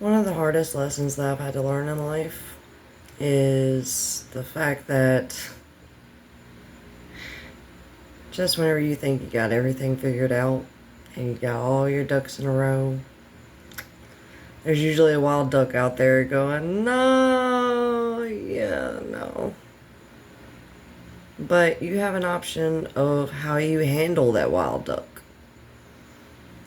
One of the hardest lessons that I've had to learn in life is the fact that just whenever you think you got everything figured out and you got all your ducks in a row, there's usually a wild duck out there going, no, yeah, no. But you have an option of how you handle that wild duck.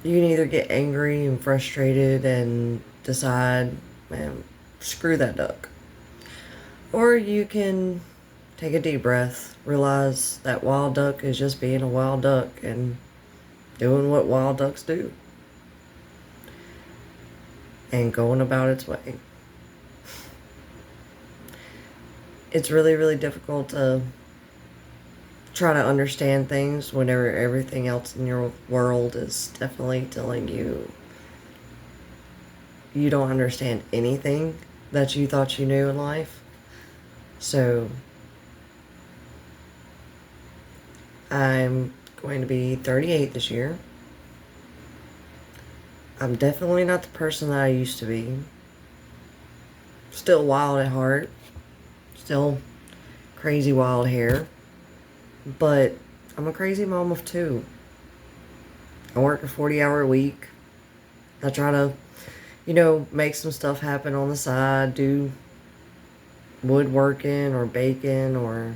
You can either get angry and frustrated and decide, man, screw that duck. Or you can take a deep breath, realize that wild duck is just being a wild duck and doing what wild ducks do. And going about its way. It's really, really difficult to try to understand things whenever everything else in your world is definitely telling you you don't understand anything that you thought you knew in life. So I'm going to be 38 this year. I'm definitely not the person that I used to be. Still wild at heart. Still crazy wild hair. But I'm a crazy mom of two. I work a 40-hour week. I try to, make some stuff happen on the side. Do woodworking or baking or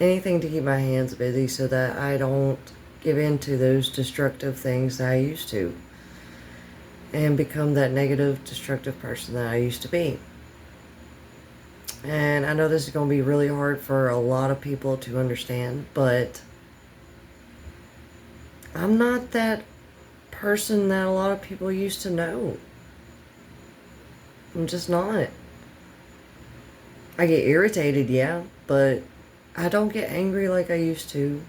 anything to keep my hands busy so that I don't give in to those destructive things that I used to and become that negative, destructive person that I used to be. And I know this is going to be really hard for a lot of people to understand, but I'm not that person that a lot of people used to know. I'm just not. I get irritated, yeah, but I don't get angry like I used to.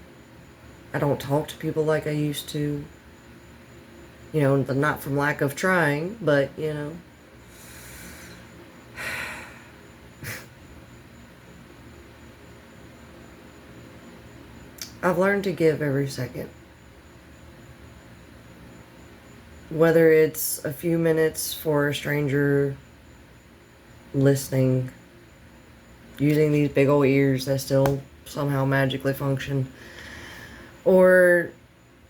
I don't talk to people like I used to. Not from lack of trying, but, I've learned to give every second. Whether it's a few minutes for a stranger listening, using these big old ears that still somehow magically function, or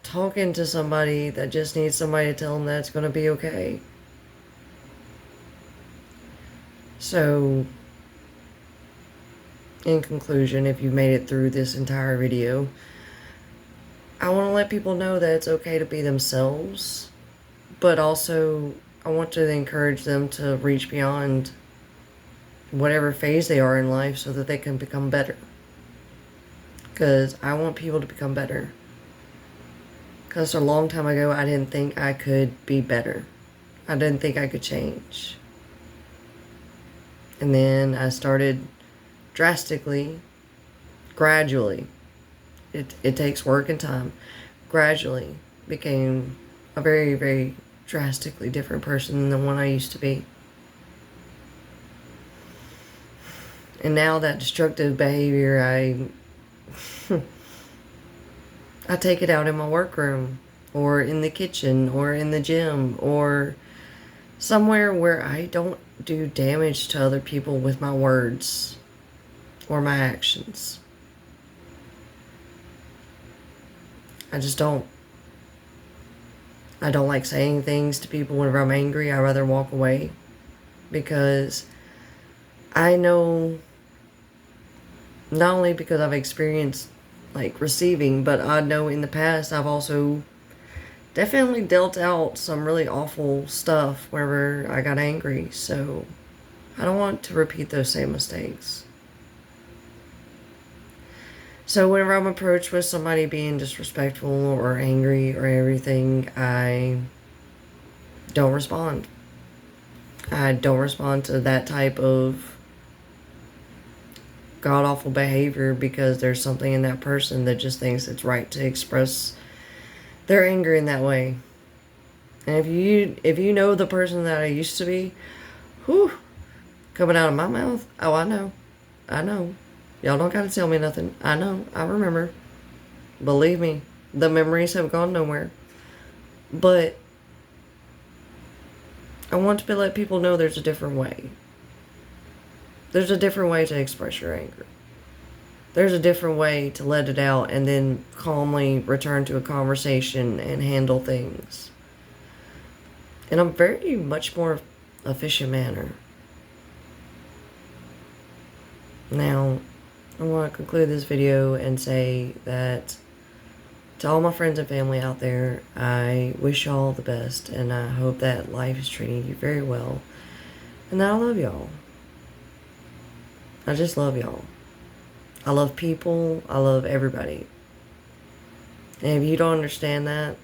talking to somebody that just needs somebody to tell them that it's going to be okay. So, in conclusion, if you made it through this entire video, I want to let people know that it's okay to be themselves, but also I want to encourage them to reach beyond whatever phase they are in life so that they can become better. Because I want people to become better. Because a long time ago, I didn't think I could be better. I didn't think I could change. And then I started drastically, gradually. It takes work and time. Gradually became a very, very drastically different person than the one I used to be. And now that destructive behavior, I take it out in my workroom or in the kitchen or in the gym or somewhere where I don't do damage to other people with my words or my actions. I just don't. I don't like saying things to people whenever I'm angry. I rather walk away because I know, not only because I've experienced receiving, but I know in the past I've also definitely dealt out some really awful stuff whenever I got angry. So I don't want to repeat those same mistakes. So whenever I'm approached with somebody being disrespectful or angry or everything, I don't respond. I don't respond to that type of god-awful behavior because there's something in that person that just thinks it's right to express their anger in that way. And if you know the person that I used to be, coming out of my mouth, oh, I know. Y'all don't gotta tell me nothing. I know. I remember. Believe me, the memories have gone nowhere. But I want to let people know there's a different way. There's a different way to express your anger. There's a different way to let it out and then calmly return to a conversation and handle things in a very much more efficient manner. Now, I want to conclude this video and say that to all my friends and family out there, I wish y'all the best, and I hope that life is treating you very well. And I love y'all. I just love y'all. I love people. I love everybody. And if you don't understand that,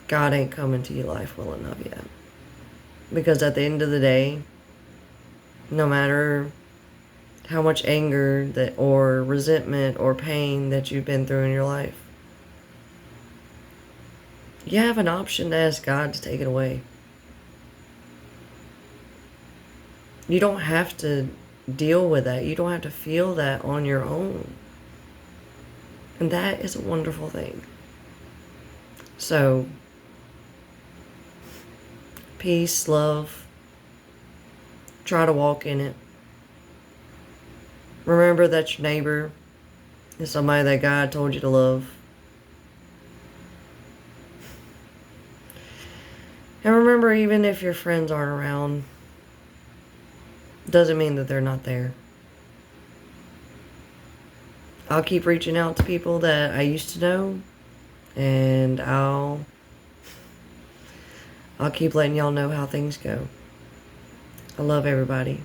God ain't coming to your life well enough yet. Because at the end of the day, no matter how much anger that or resentment or pain that you've been through in your life, you have an option to ask God to take it away. You don't have to deal with that. You don't have to feel that on your own. And that is a wonderful thing. So, peace, love. Try to walk in it. Remember that your neighbor is somebody that God told you to love. And remember, even if your friends aren't around, doesn't mean that they're not there. I'll keep reaching out to people that I used to know, and I'll keep letting y'all know how things go. I love everybody.